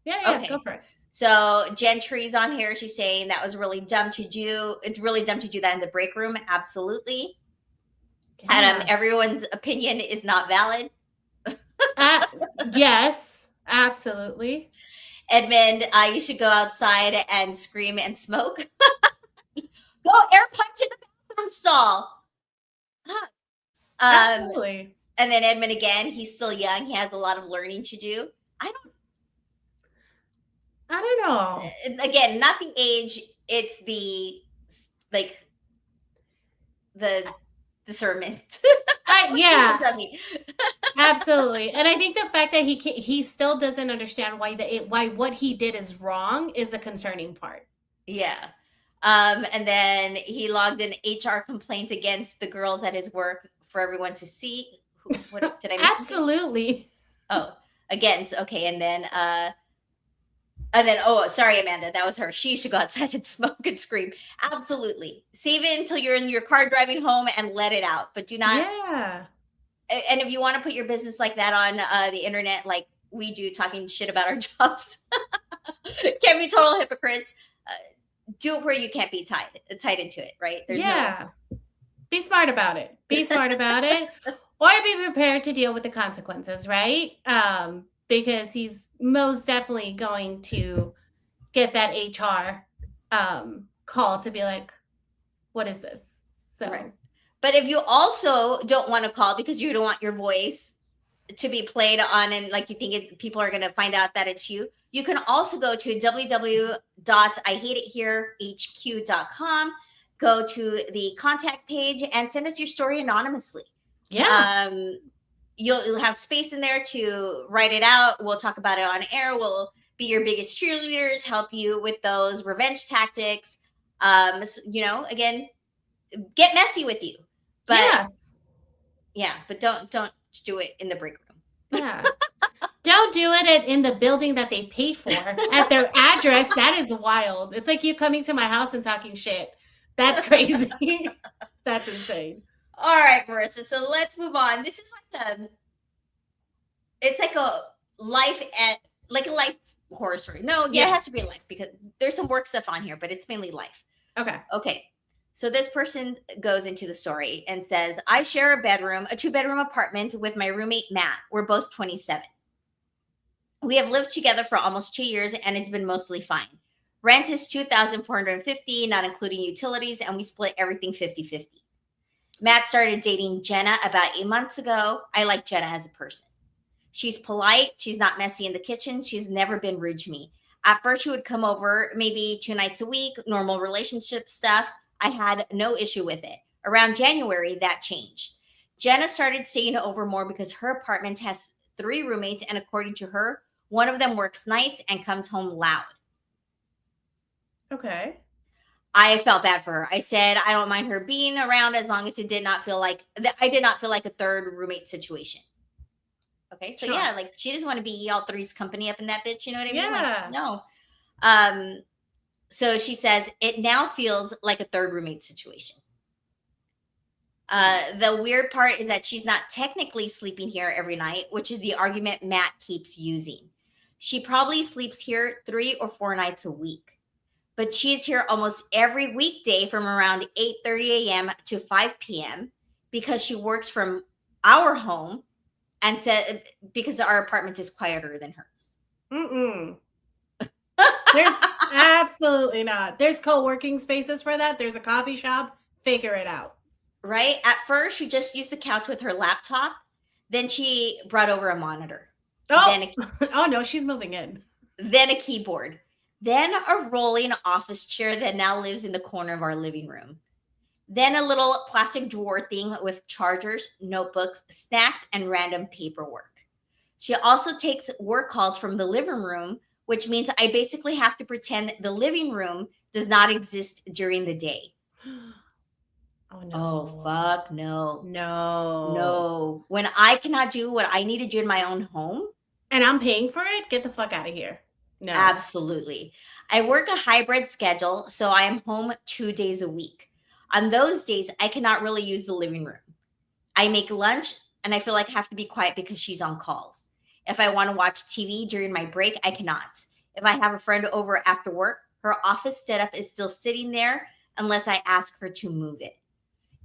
Yeah. Okay. Go for it. So Gentry's on here. She's saying that was really dumb to do. It's really dumb to do that in the break room. Absolutely. Yeah. Everyone's opinion is not valid. Yes, absolutely. Edmund, you should go outside and scream and smoke. Go air punch in the bathroom stall. Absolutely. And then Edmund again, he's still young. He has a lot of learning to do. I don't know. Again, not the age. It's the like the discernment. Yeah, absolutely. And I think the fact that he still doesn't understand why what he did is wrong is the concerning part. Yeah. And then he logged an HR complaint against the girls at his work for everyone to see. What did I miss? Absolutely. Oh, against. Okay, and then oh, sorry, Amanda, that was her. She should go outside and smoke and scream. Absolutely. Save it until you're in your car driving home and let it out, but do not. Yeah. And if you want to put your business like that on the internet, like we do, talking shit about our jobs, can't be total hypocrites. Do it where you can't be tied into it, right? Be smart about it. Be smart about it, or be prepared to deal with the consequences, right? Because he's most definitely going to get that HR call to be like, what is this? So, right. But if you also don't want to call because you don't want your voice to be played on and like you think people are going to find out that it's you, you can also go to www.ihateitherehq.com, go to the contact page and send us your story anonymously. Yeah. You'll have space in there to write it out. We'll talk about it on air. We'll be your biggest cheerleaders, help you with those revenge tactics. Again, get messy with you. But yes. Yeah, but don't do it in the break room. Yeah. Don't do it in the building that they pay for at their address. That is wild. It's like you coming to my house and talking shit. That's crazy. That's insane. All right, Marissa. So let's move on. This is it's like a life horror story. No, it has to be a life because there's some work stuff on here, but it's mainly life. Okay. So this person goes into the story and says, I share a 2-bedroom apartment with my roommate, Matt. We're both 27. We have lived together for almost 2 years and it's been mostly fine. Rent is $2,450, not including utilities, and we split everything 50-50. Matt started dating Jenna about 8 months ago. I like Jenna as a person. She's polite. She's not messy in the kitchen. She's never been rude to me. At first, she would come over maybe 2 nights a week, normal relationship stuff. I had no issue with it. Around January, that changed. Jenna started staying over more because her apartment has 3 roommates, and according to her, one of them works nights and comes home loud. Okay. I felt bad for her. I said, I don't mind her being around as long as I did not feel like a third roommate situation. Okay. So yeah, like she doesn't want to be all three's company up in that bitch. You know what I mean? Yeah. Like, no. So she says, it now feels like a third roommate situation. The weird part is that she's not technically sleeping here every night, which is the argument Matt keeps using. She probably sleeps here 3 or 4 nights a week. But she's here almost every weekday from around 8:30 a.m. to 5 p.m. because she works from our home and said because our apartment is quieter than hers. There's absolutely not. There's co-working spaces for that. There's a coffee shop. Figure it out. Right? At first, she just used the couch with her laptop. Then she brought over a monitor. Oh no, she's moving in. Then a keyboard. Then a rolling office chair that now lives in the corner of our living room. Then a little plastic drawer thing with chargers, notebooks, snacks, and random paperwork. She also takes work calls from the living room, which means I basically have to pretend the living room does not exist during the day. Oh no. Oh, fuck no. No. No. When I cannot do what I need to do in my own home. And I'm paying for it? Get the fuck out of here. No. Absolutely. I work a hybrid schedule, so I am home 2 days a week. On those days, I cannot really use the living room. I make lunch and I feel like I have to be quiet because she's on calls. If I want to watch TV during my break, I cannot. If I have a friend over after work, her office setup is still sitting there unless I ask her to move it.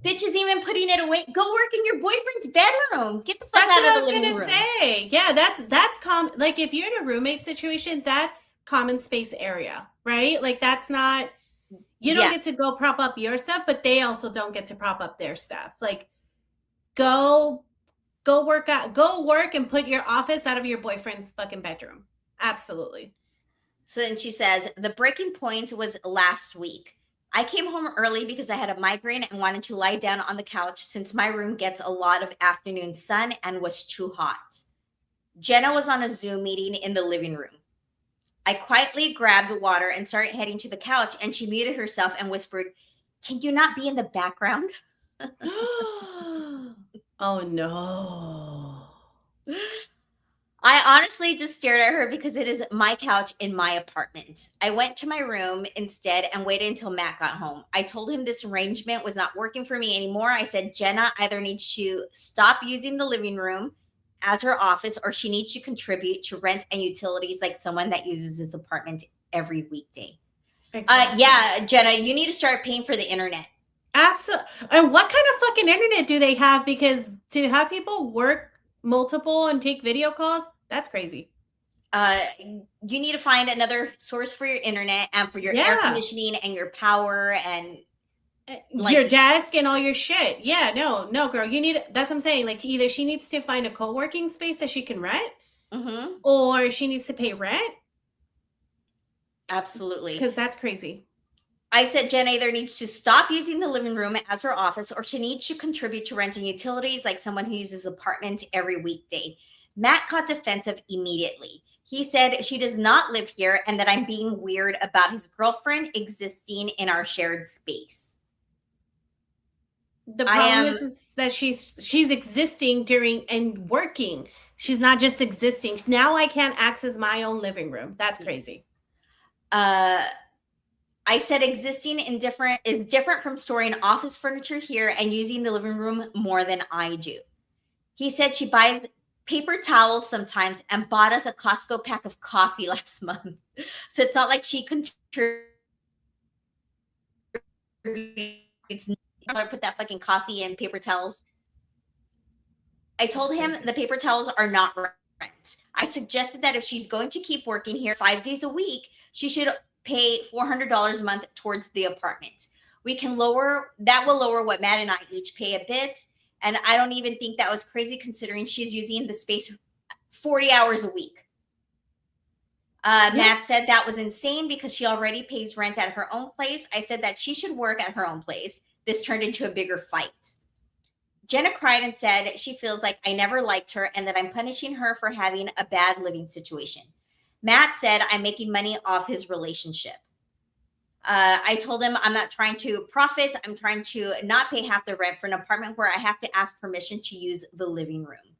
Bitch is even putting it away. Go work in your boyfriend's bedroom. Get the fuck out of the living room. That's what I was gonna say. Yeah, that's common. Like if you're in a roommate situation, that's common space area, right? Like that's not. You don't get to go prop up your stuff, but they also don't get to prop up their stuff. Like, go work and put your office out of your boyfriend's fucking bedroom. Absolutely. So then she says the breaking point was last week. I came home early because I had a migraine and wanted to lie down on the couch since my room gets a lot of afternoon sun and was too hot. Jenna was on a Zoom meeting in the living room. I quietly grabbed water and started heading to the couch, and she muted herself and whispered, "Can you not be in the background?" Oh no. I honestly just stared at her because it is my couch in my apartment. I went to my room instead and waited until Matt got home. I told him this arrangement was not working for me anymore. I said Jenna either needs to stop using the living room as her office or she needs to contribute to rent and utilities like someone that uses this apartment every weekday. Exactly. Yeah, Jenna, you need to start paying for the internet. Absolutely. And what kind of fucking internet do they have? Because to have people work multiple and take video calls, that's crazy. You need to find another source for your internet and for your air conditioning and your power and your desk and all your shit. Yeah, no, girl. That's what I'm saying. Like either she needs to find a co-working space that she can rent, or she needs to pay rent. Absolutely. Because that's crazy. I said Jen either needs to stop using the living room as her office or she needs to contribute to rent and utilities like someone who uses the apartment every weekday. Matt got defensive immediately. He said she does not live here and that I'm being weird about his girlfriend existing in our shared space. The problem is that she's existing during and working. She's not just existing. Now I can't access my own living room. That's crazy. I said existing is different from storing office furniture here and using the living room more than I do. He said she buys paper towels sometimes and bought us a Costco pack of coffee last month. So it's not like she contributes. Put that fucking coffee in paper towels. I told him the paper towels are not rent. I suggested that if she's going to keep working here 5 days a week, she should pay $400 a month towards the apartment. That will lower what Matt and I each pay a bit. And I don't even think that was crazy considering she's using the space 40 hours a week. Matt said that was insane because she already pays rent at her own place. I said that she should work at her own place. This turned into a bigger fight. Jenna cried and said she feels like I never liked her and that I'm punishing her for having a bad living situation. Matt said I'm making money off his relationship. I told him I'm not trying to profit. I'm trying to not pay half the rent for an apartment where I have to ask permission to use the living room.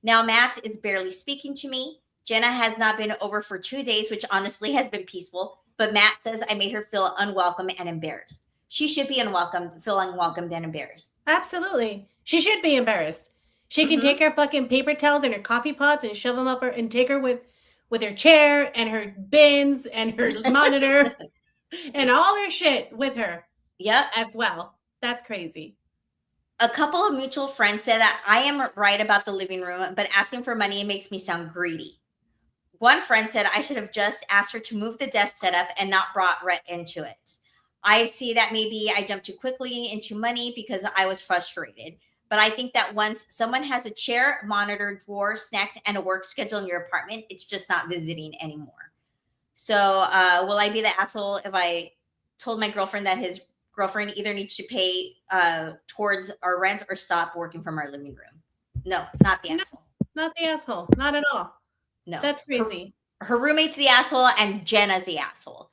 Now Matt is barely speaking to me. Jenna has not been over for 2 days, which honestly has been peaceful. But Matt says I made her feel unwelcome and embarrassed. She should be feel unwelcomed and embarrassed. Absolutely. She should be embarrassed. She can take her fucking paper towels and her coffee pots and shove them up her and take her with her chair and her bins and her monitor and all her shit with her. Yep. As well. That's crazy. A couple of mutual friends said that I am right about the living room, but asking for money makes me sound greedy. One friend said I should have just asked her to move the desk setup and not brought rent into it. I see that maybe I jumped too quickly into money because I was frustrated. But I think that once someone has a chair, monitor, drawer, snacks, and a work schedule in your apartment, it's just not visiting anymore. So will I be the asshole if I told my girlfriend that his girlfriend either needs to pay towards our rent or stop working from our living room? No, not the asshole. Not the asshole. Not at all. No. That's crazy. Her roommate's the asshole and Jenna's the asshole.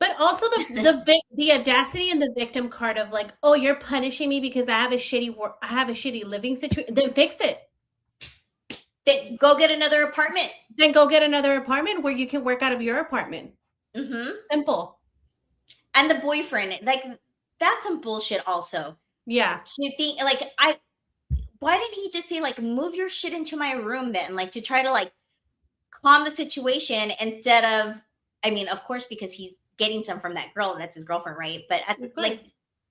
But also the audacity and the victim card of like, oh, you're punishing me because I have a shitty living situation. Then fix it. Then go get another apartment. Then go get another apartment where you can work out of your apartment. Simple. And the boyfriend, like, that's some bullshit also. Yeah. To think, like, why didn't he just say, like, move your shit into my room then? Like, to try to, like, calm the situation instead of, I mean, of course, because he's getting some from that girl. That's his girlfriend, right? But, like,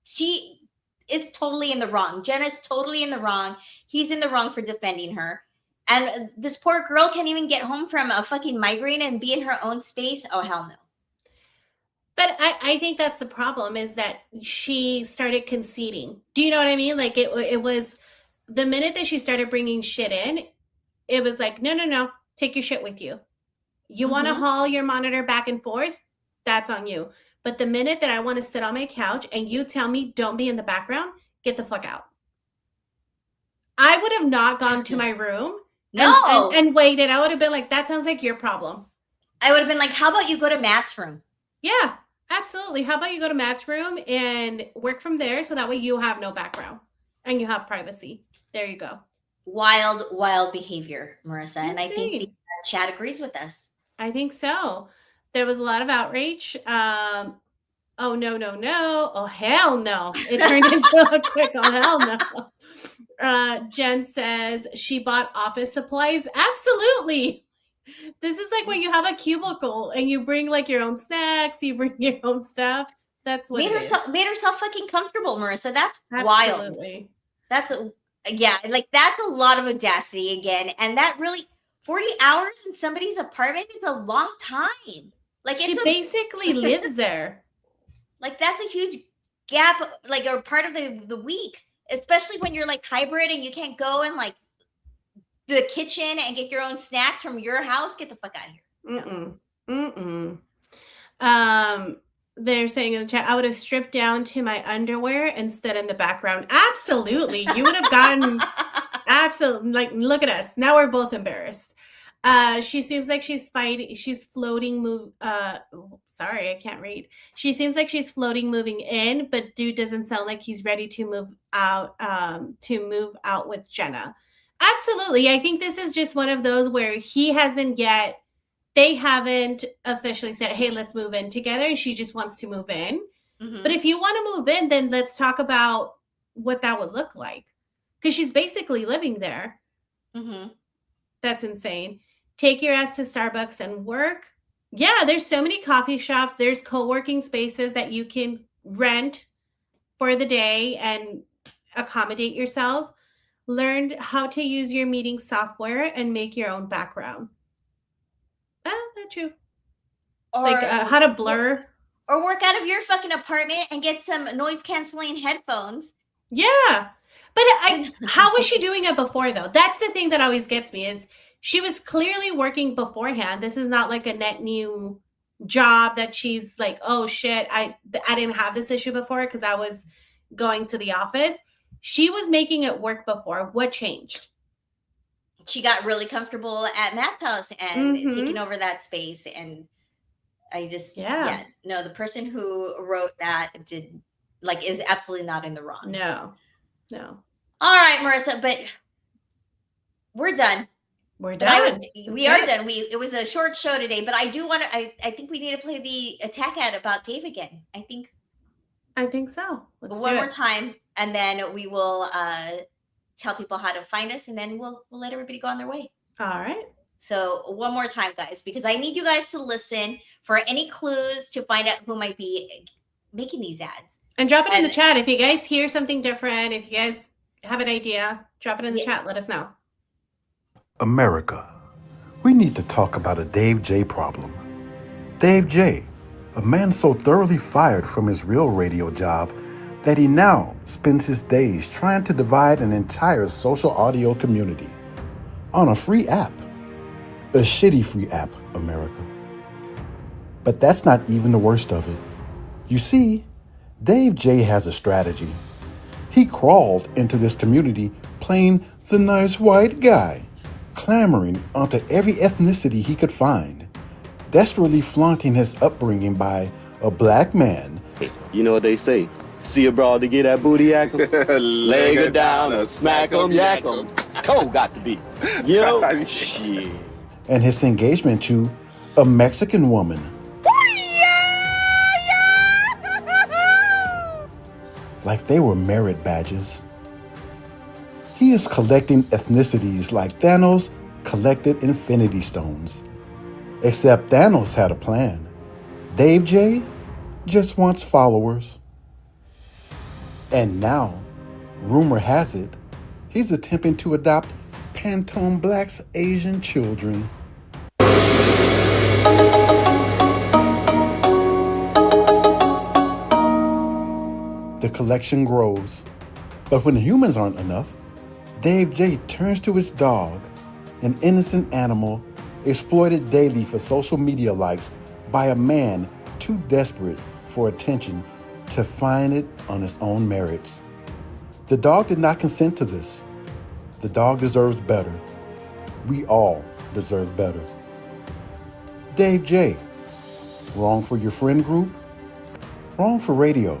she is totally in the wrong. Jenna's totally in the wrong. He's in the wrong for defending her. And this poor girl can't even get home from a fucking migraine and be in her own space. Oh, hell no. But I think that's the problem, is that she started conceding. Do you know what I mean? Like, it was the minute that she started bringing shit in, it was like, no, take your shit with you. You want to haul your monitor back and forth? That's on you. But the minute that I want to sit on my couch and you tell me don't be in the background, get the fuck out. I would have not gone to my room and waited. I would have been like, that sounds like your problem. I would have been like, how about you go to Matt's room? Yeah, absolutely. How about you go to Matt's room and work from there, so that way you have no background and you have privacy. There you go. Wild behavior, Marissa. Insane. And I think the chat agrees with us. I think so. There was a lot of outrage. Oh, no. Oh, hell no. It turned into a quick, oh, hell no. Jen says she bought office supplies. Absolutely. This is like when you have a cubicle and you bring like your own snacks, you bring your own stuff. That's what made herself fucking comfortable, Marissa. That's wild. That's that's a lot of audacity again. And that really 40 hours in somebody's apartment is a long time. Like, she basically lives there. Like, that's a huge gap, like, or part of the week, especially when you're like hybrid and you can't go and like the kitchen and get your own snacks from your house. Get the fuck out of here. They're saying in the chat, I would have stripped down to my underwear and stood in the background. Absolutely. You would have gotten absolutely, like, look at us. Now we're both embarrassed. She seems like she's floating, sorry, I can't read. She seems like she's floating, moving in, but dude doesn't sound like he's ready to move out with Jenna. Absolutely. I think this is just one of those where they haven't officially said, hey, let's move in together. And she just wants to move in. But if you want to move in, then let's talk about what that would look like. Because she's basically living there. That's insane. Take your ass to Starbucks and work. Yeah, there's so many coffee shops. There's co-working spaces that you can rent for the day and accommodate yourself. Learn how to use your meeting software and make your own background. That's true. Or like how to blur. Or work out of your fucking apartment and get some noise canceling headphones. Yeah. But how was she doing it before, though? That's the thing that always gets me, is she was clearly working beforehand. This is not like a net new job that she's like, oh shit, I didn't have this issue before because I was going to the office. She was making it work before. What changed? She got really comfortable at Matt's house and taking over that space. And I just, no, the person who wrote that is absolutely not in the wrong. No. All right, Marissa, but we're done. We are done. It was a short show today, but I do want to, I think we need to play the attack ad about Dave again. I think so. Let's one more time, and then we will tell people how to find us, and then we'll let everybody go on their way. All right. So one more time, guys, because I need you guys to listen for any clues to find out who might be making these ads. And drop it in the chat. If you guys hear something different, if you guys have an idea, drop it in the chat. Let us know. America, we need to talk about a Dave J problem. Dave J, a man so thoroughly fired from his real radio job that he now spends his days trying to divide an entire social audio community on a free app. A shitty free app, America. But that's not even the worst of it. You see, Dave J has a strategy. He crawled into this community playing the nice white guy, clamoring onto every ethnicity he could find, desperately flaunting his upbringing by a black man. You know what they say? See a broad to get that booty yak 'em? Leg her down or smack 'em, yak 'em. Cole got to be. You know? Shit. And his engagement to a Mexican woman. Like they were merit badges. He is collecting ethnicities like Thanos collected Infinity Stones. Except Thanos had a plan. Dave J just wants followers. And now, rumor has it, he's attempting to adopt Pantone Black's Asian children. The collection grows. But when the humans aren't enough, Dave J turns to his dog, an innocent animal exploited daily for social media likes by a man too desperate for attention to find it on his own merits. The dog did not consent to this. The dog deserves better. We all deserve better. Dave J, wrong for your friend group, wrong for radio,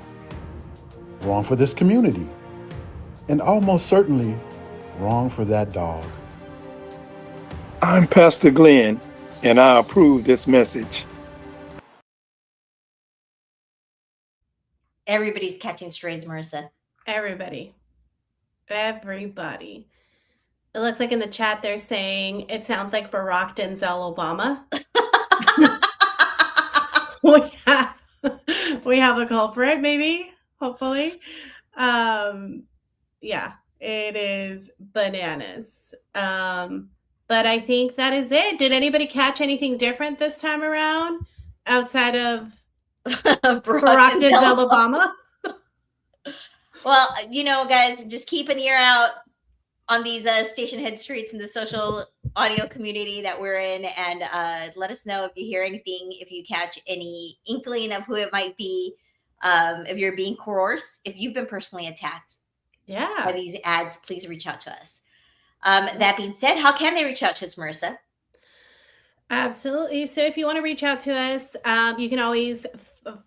wrong for this community, and almost certainly wrong for that dog. I'm Pastor Glenn, and I approve this message. Everybody's catching strays, Marissa. Everybody. It looks like in the chat they're saying it sounds like Barack Denzel Obama. we have a culprit, maybe, hopefully. Yeah, it is bananas. But I think that is it. Did anybody catch anything different this time around outside of Barack Denzel Obama? Well, guys, just keep an ear out on these station head streets in the social audio community that we're in, and let us know if you hear anything, if you catch any inkling of who it might be, if you're being coerced, if you've been personally attacked by these ads, please reach out to us. That being said, how can they reach out to us, Marissa? Absolutely. So if you want to reach out to us, you can always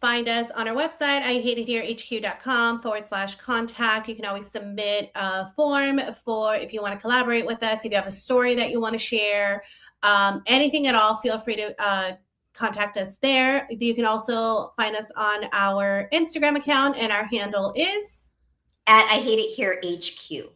find us on our website, ihateitherehq.com/contact. You can always submit a form for if you want to collaborate with us, if you have a story that you want to share, anything at all, feel free to contact us there. You can also find us on our Instagram account, and our handle is at I Hate It Here HQ.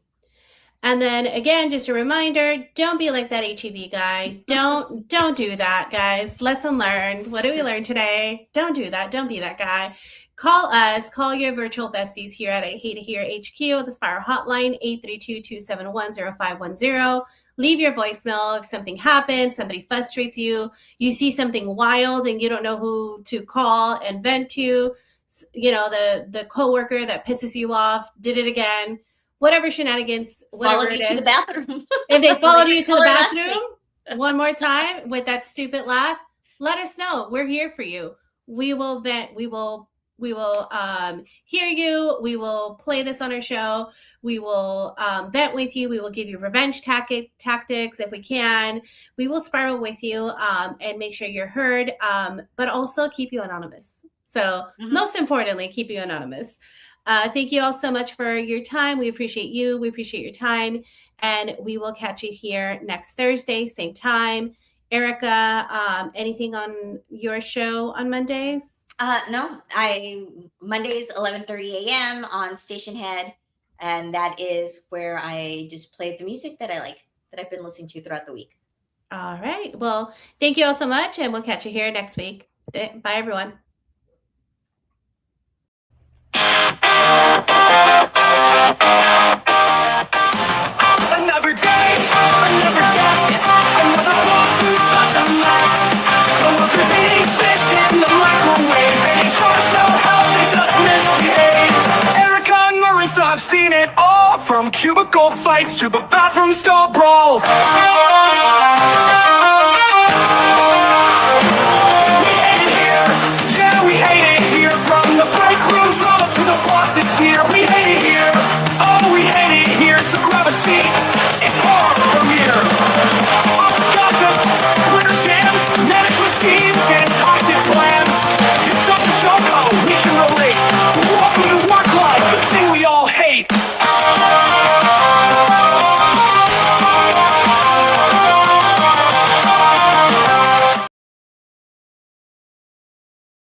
And then again, just a reminder, don't be like that HEB guy. Don't do that, guys. Lesson learned. What did we learn today? Don't do that. Don't be that guy. Call us. Call your virtual besties here at I Hate It Here HQ, the Spiral Hotline, 832-271-0510. Leave your voicemail if something happens, somebody frustrates you, you see something wild and you don't know who to call and vent to, the coworker that pisses you off, did it again. Whatever shenanigans, whatever it is. To the bathroom. If they followed you to the bathroom one more time with that stupid laugh, let us know. We're here for you. We will vent. We will hear you. We will play this on our show. We will vent with you. We will give you revenge tactics if we can. We will spiral with you and make sure you're heard, but also keep you anonymous. So most importantly, keep you anonymous. Thank you all so much for your time. We appreciate you. We appreciate your time. And we will catch you here next Thursday, same time. Erika, anything on your show on Mondays? No, Mondays, 11:30 a.m. on Station Head. And that is where I just play the music that I like, that I've been listening to throughout the week. All right. Well, thank you all so much. And we'll catch you here next week. Bye, everyone. Another day, another desk, another boss who's such a mess. Coworkers eating fish in the microwave, and HR's no help, they just misbehave. Erika and Marissa, I've seen it all, from cubicle fights to the bathroom stall brawls.